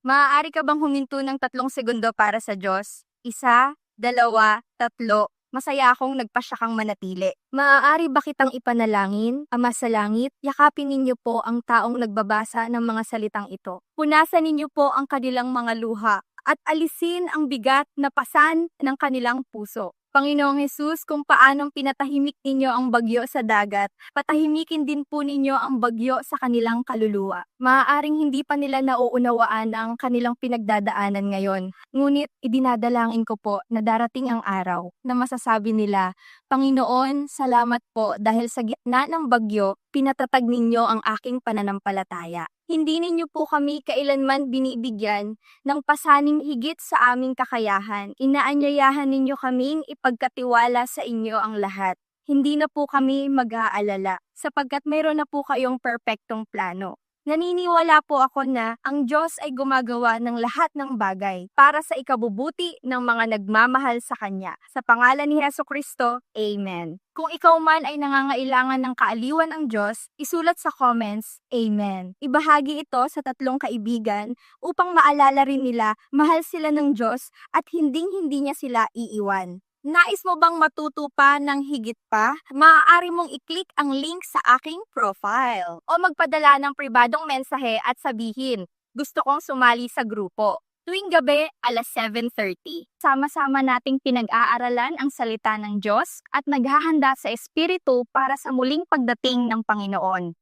Maaari ka bang huminto ng 3 segundo para sa Diyos? 1, 2, 3. Masaya akong nagpasya kang manatili. Maaari ba kitang ipanalangin, Ama sa langit? Yakapin ninyo po ang taong nagbabasa ng mga salitang ito. Punasan ninyo po ang kanilang mga luha at alisin ang bigat na pasan ng kanilang puso. Panginoong Hesus, kung paanong pinatahimik ninyo ang bagyo sa dagat, patahimikin din po ninyo ang bagyo sa kanilang kaluluwa. Maaaring hindi pa nila nauunawaan ang kanilang pinagdadaanan ngayon. Ngunit idinadalangin ko po na darating ang araw na masasabi nila, Panginoon, salamat po dahil sa gitna ng bagyo, pinatatag ninyo ang aking pananampalataya. Hindi ninyo po kami kailanman binibigyan ng pasaning higit sa aming kakayahan. Inaanyayahan ninyo kaming ipagkatiwala sa inyo ang lahat. Hindi na po kami mag-aalala sapagkat mayroon na po kayong perpektong plano. Naniniwala po ako na ang Diyos ay gumagawa ng lahat ng bagay para sa ikabubuti ng mga nagmamahal sa Kanya. Sa pangalan ni Hesukristo, Amen. Kung ikaw man ay nangangailangan ng kaaliwan ng Diyos, isulat sa comments, Amen. Ibahagi ito sa 3 kaibigan upang maalala rin nila mahal sila ng Diyos at hinding-hindi niya sila iiwan. Nais mo bang matuto pa ng higit pa? Maaari mong i-click ang link sa aking profile o magpadala ng pribadong mensahe at sabihin, gusto kong sumali sa grupo. Tuwing gabi, alas 7:30. Sama-sama nating pinag-aaralan ang salita ng Diyos at naghahanda sa Espiritu para sa muling pagdating ng Panginoon.